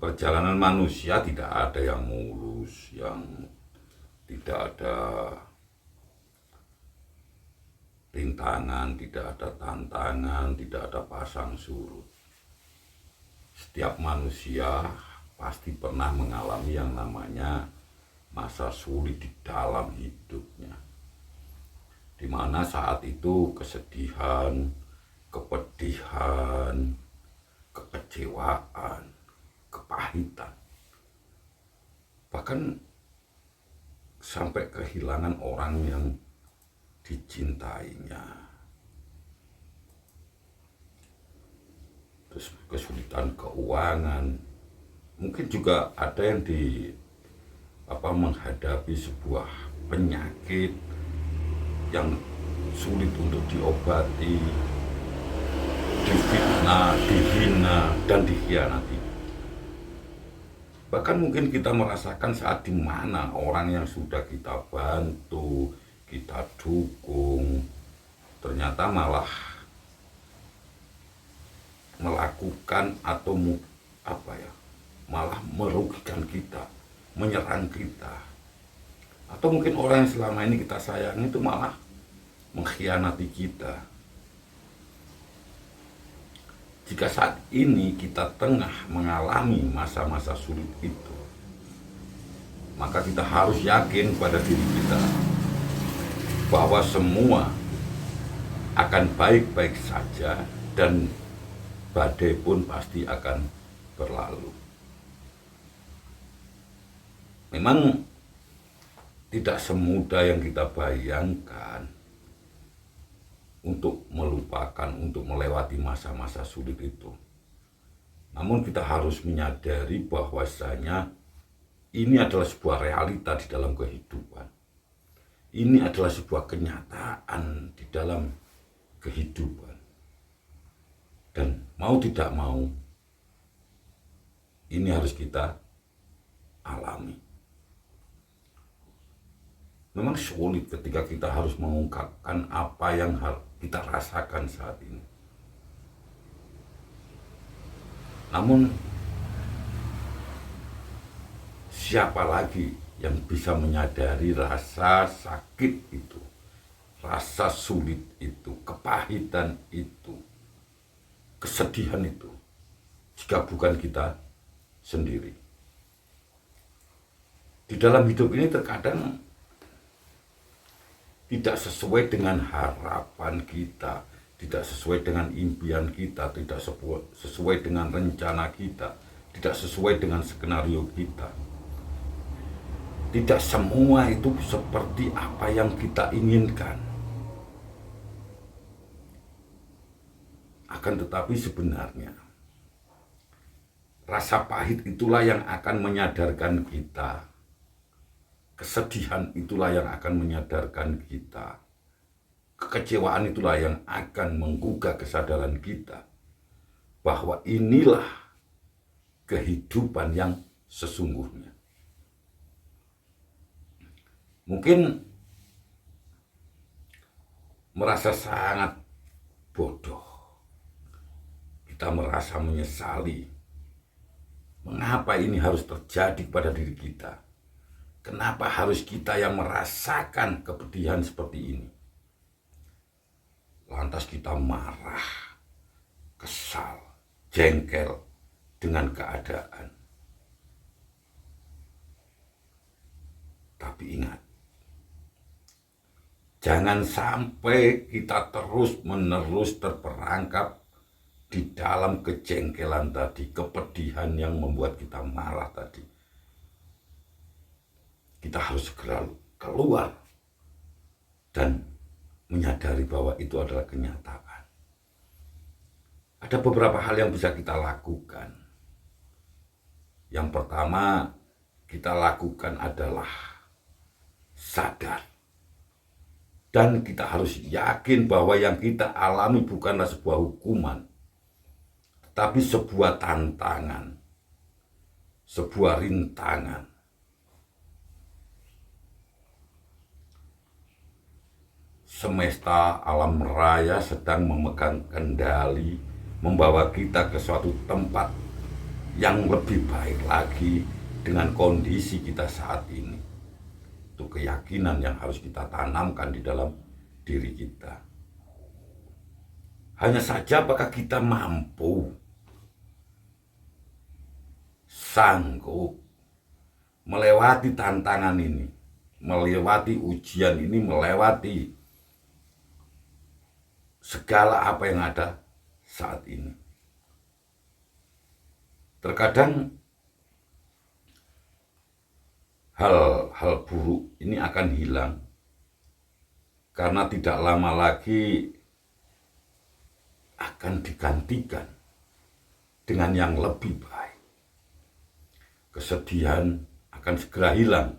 perjalanan manusia tidak ada yang mulus, yang tidak ada rintangan, tidak ada tantangan, tidak ada pasang surut. Setiap manusia pasti pernah mengalami yang namanya masa sulit di dalam hidupnya, di mana saat itu kesedihan, kepedihan, kekecewaan, kepahitan, bahkan sampai kehilangan orang yang dicintainya, terus kesulitan keuangan, mungkin juga ada yang menghadapi sebuah penyakit yang sulit untuk diobati, difitnah, dihina, dan dikhianati. Bahkan mungkin kita merasakan saat dimana orang yang sudah kita bantu, kita dukung, ternyata malah melakukan atau malah merugikan kita, menyerang kita. Atau mungkin orang yang selama ini kita sayangi itu malah mengkhianati kita. Jika saat ini kita tengah mengalami masa-masa sulit itu, maka kita harus yakin pada diri kita bahwa semua akan baik-baik saja dan badai pun pasti akan berlalu. Memang tidak semudah yang kita bayangkan untuk melupakan, untuk melewati masa-masa sulit itu. Namun kita harus menyadari bahwasanya ini adalah sebuah realita di dalam kehidupan. Ini adalah sebuah kenyataan di dalam kehidupan. Dan mau tidak mau, ini harus kita alami. Memang sulit ketika kita harus mengungkapkan apa yang kita rasakan saat ini. Namun, siapa lagi yang bisa menyadari rasa sakit itu, rasa sulit itu, kepahitan itu, kesedihan itu, jika bukan kita sendiri. Di dalam hidup ini terkadang tidak sesuai dengan harapan kita, tidak sesuai dengan impian kita, tidak sesuai dengan rencana kita, tidak sesuai dengan skenario kita. Tidak semua itu seperti apa yang kita inginkan. Akan tetapi sebenarnya rasa pahit itulah yang akan menyadarkan kita. Kesedihan itulah yang akan menyadarkan kita. Kekecewaan itulah yang akan menggugah kesadaran kita bahwa inilah kehidupan yang sesungguhnya. Mungkin merasa sangat bodoh. Kita merasa menyesali. Mengapa ini harus terjadi pada diri kita? Kenapa harus kita yang merasakan kepedihan seperti ini? Lantas kita marah, kesal, jengkel dengan keadaan. Tapi ingat, jangan sampai kita terus-menerus terperangkap di dalam kejengkelan tadi, kepedihan yang membuat kita marah tadi. Kita harus segera keluar dan menyadari bahwa itu adalah kenyataan. Ada beberapa hal yang bisa kita lakukan. Yang pertama kita lakukan adalah sadar. Dan kita harus yakin bahwa yang kita alami bukanlah sebuah hukuman, tetapi sebuah tantangan, sebuah rintangan. Semesta alam raya sedang memegang kendali, membawa kita ke suatu tempat yang lebih baik lagi dengan kondisi kita saat ini. Itu keyakinan yang harus kita tanamkan di dalam diri kita. Hanya saja apakah kita mampu, sanggup melewati tantangan ini, melewati ujian ini, melewati segala apa yang ada saat ini. Terkadang hal-hal buruk ini akan hilang karena tidak lama lagi akan digantikan dengan yang lebih baik. Kesedihan akan segera hilang,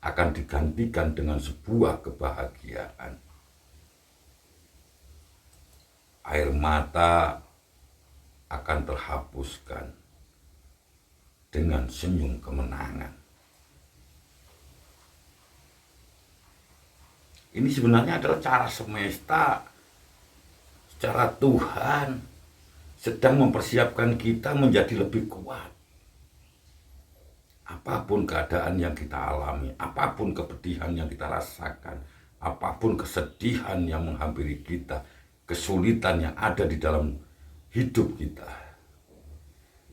akan digantikan dengan sebuah kebahagiaan. Air mata akan terhapuskan dengan senyum kemenangan. Ini sebenarnya adalah cara semesta, secara Tuhan sedang mempersiapkan kita menjadi lebih kuat. Apapun keadaan yang kita alami, apapun kepedihan yang kita rasakan, apapun kesedihan yang menghampiri kita, kesulitan yang ada di dalam hidup kita.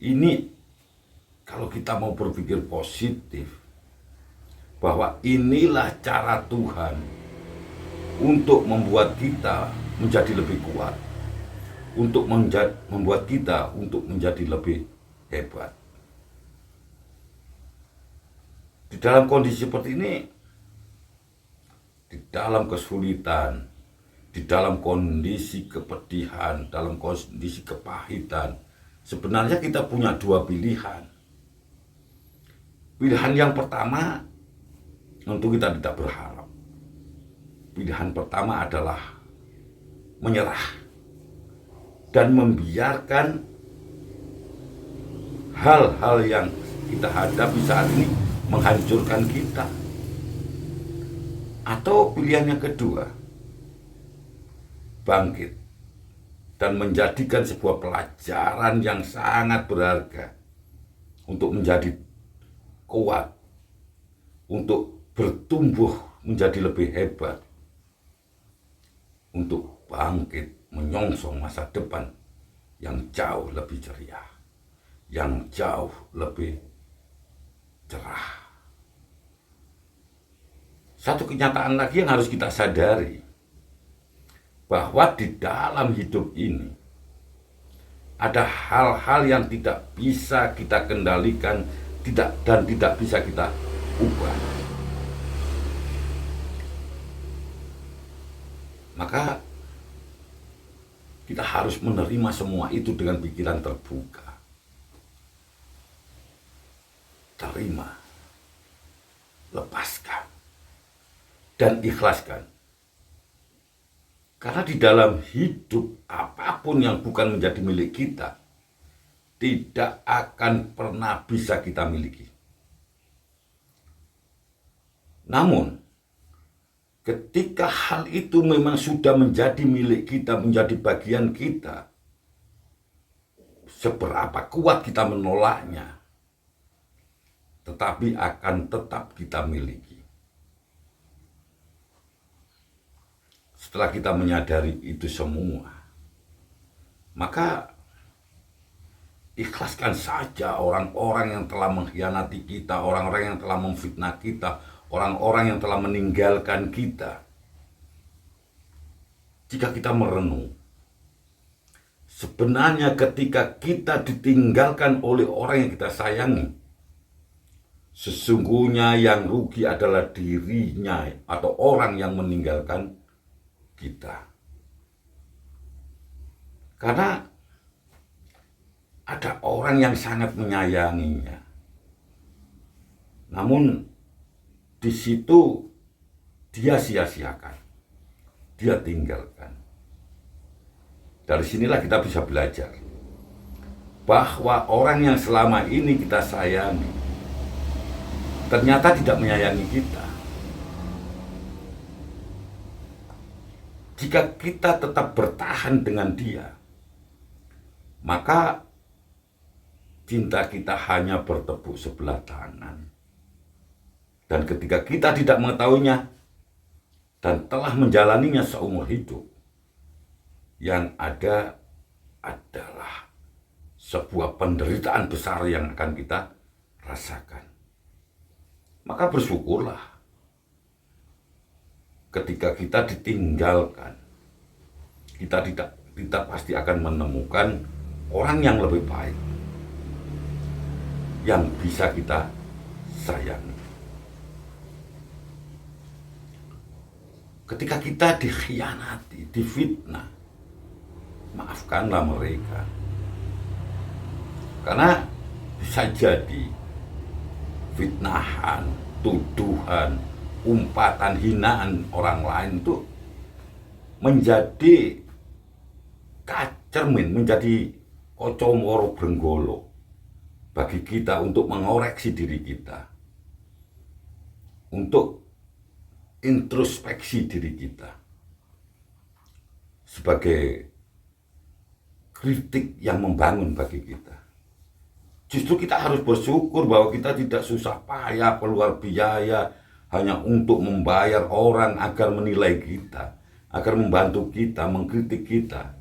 Ini kalau kita mau berpikir positif, bahwa inilah cara Tuhan untuk membuat kita menjadi lebih kuat, untuk membuat kita untuk menjadi lebih hebat. Di dalam kondisi seperti ini, di dalam kesulitan, di dalam kondisi kepedihan, dalam kondisi kepahitan, sebenarnya kita punya dua pilihan. Pilihan yang pertama, tentu kita tidak berharap. Pilihan pertama adalah menyerah dan membiarkan hal-hal yang kita hadapi saat ini menghancurkan kita. Atau pilihan yang kedua, bangkit dan menjadikan sebuah pelajaran yang sangat berharga untuk menjadi kuat, untuk bertumbuh menjadi lebih hebat, untuk bangkit menyongsong masa depan yang jauh lebih ceria, yang jauh lebih cerah. Satu kenyataan lagi yang harus kita sadari, bahwa di dalam hidup ini ada hal-hal yang tidak bisa kita kendalikan, tidak bisa kita ubah. Maka kita harus menerima semua itu dengan pikiran terbuka. Terima, lepaskan, dan ikhlaskan. Karena di dalam hidup, apapun yang bukan menjadi milik kita tidak akan pernah bisa kita miliki. Namun ketika hal itu memang sudah menjadi milik kita, menjadi bagian kita, seberapa kuat kita menolaknya, tetapi akan tetap kita miliki. Setelah kita menyadari itu semua, maka ikhlaskan saja orang-orang yang telah mengkhianati kita, orang-orang yang telah memfitnah kita, orang-orang yang telah meninggalkan kita. Jika kita merenung, sebenarnya ketika kita ditinggalkan oleh orang yang kita sayangi, sesungguhnya yang rugi adalah dirinya atau orang yang meninggalkan kita. Karena ada orang yang sangat menyayanginya, namun di situ dia sia-siakan, dia tinggalkan. Dari sinilah kita bisa belajar bahwa orang yang selama ini kita sayangi ternyata tidak menyayangi kita. Jika kita tetap bertahan dengan dia, maka cinta kita hanya bertepuk sebelah tangan. Dan ketika kita tidak mengetahuinya dan telah menjalaninya seumur hidup, yang ada adalah sebuah penderitaan besar yang akan kita rasakan. Maka bersyukurlah ketika kita ditinggalkan. Kita pasti akan menemukan orang yang lebih baik, yang bisa kita sayangi. Ketika kita dikhianati, difitnah, maafkanlah mereka. Karena bisa jadi fitnahan, tuduhan, umpatan, hinaan orang lain itu menjadi cermin, menjadi kocomoro brenggolo bagi kita untuk mengoreksi diri kita, untuk introspeksi diri kita sebagai kritik yang membangun bagi kita. Justru kita harus bersyukur bahwa kita tidak susah payah keluar biaya hanya untuk membayar orang agar menilai kita, agar membantu kita, mengkritik kita.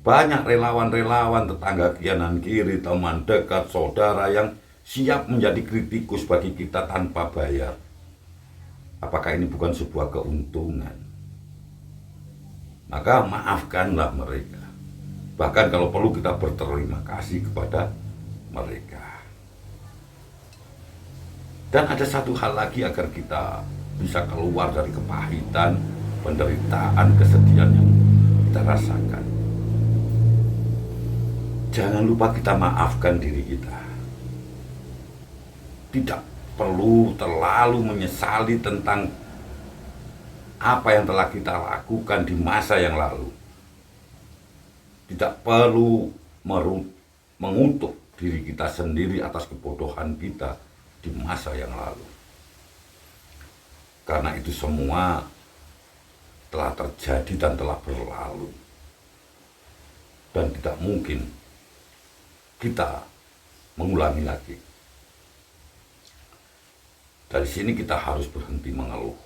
Banyak relawan-relawan, tetangga kanan kiri, teman dekat, saudara yang siap menjadi kritikus bagi kita tanpa bayar. Apakah ini bukan sebuah keuntungan? Maka maafkanlah mereka. Bahkan kalau perlu kita berterima kasih kepada mereka. Dan ada satu hal lagi agar kita bisa keluar dari kepahitan, penderitaan, kesedihan yang kita rasakan. Jangan lupa kita maafkan diri kita. Tidak perlu terlalu menyesali tentang apa yang telah kita lakukan di masa yang lalu. Tidak perlu mengutuk diri kita sendiri atas kebodohan kita di masa yang lalu. Karena itu semua telah terjadi dan telah berlalu. Dan tidak mungkin kita mengulangi lagi. Dari sini kita harus berhenti mengeluh,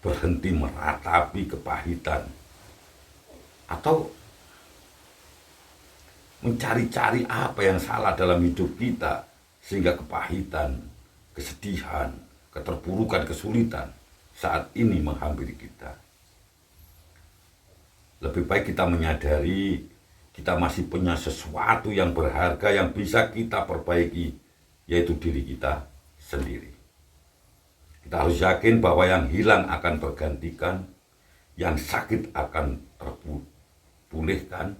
berhenti meratapi kepahitan, atau mencari-cari apa yang salah dalam hidup kita sehingga kepahitan, kesedihan, keterpurukan, kesulitan saat ini menghampiri kita. Lebih baik kita menyadari kita masih punya sesuatu yang berharga yang bisa kita perbaiki, yaitu diri kita sendiri. Kita harus yakin bahwa yang hilang akan tergantikan, yang sakit akan terpulihkan,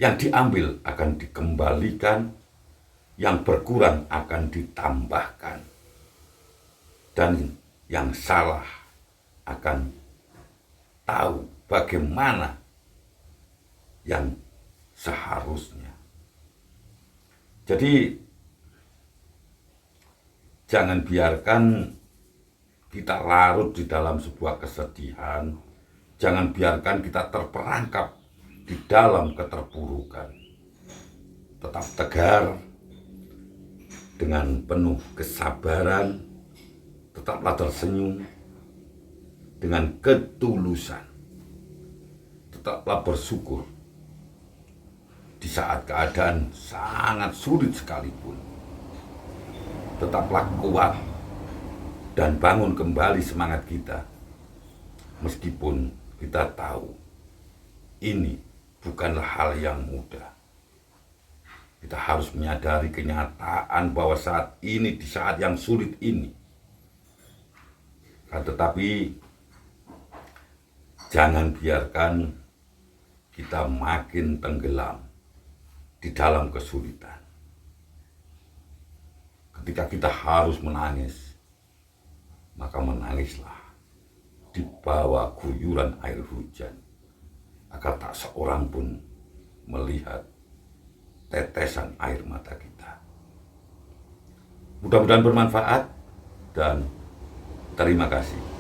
yang diambil akan dikembalikan, yang berkurang akan ditambahkan, dan yang salah akan tahu bagaimana yang seharusnya. Jadi jangan biarkan kita larut di dalam sebuah kesedihan. Jangan biarkan kita terperangkap di dalam keterpurukan. Tetap tegar dengan penuh kesabaran. Tetaplah tersenyum dengan ketulusan. Tetaplah bersyukur di saat keadaan sangat sulit sekalipun. Tetaplah kuat dan bangun kembali semangat kita. Meskipun kita tahu ini bukanlah hal yang mudah. Kita harus menyadari kenyataan bahwa saat ini, di saat yang sulit ini, tetapi jangan biarkan kita makin tenggelam di dalam kesulitan. Ketika kita harus menangis, maka menangislah di bawah guyuran air hujan, agar tak seorang pun melihat tetesan air mata kita. Mudah-mudahan bermanfaat dan terima kasih.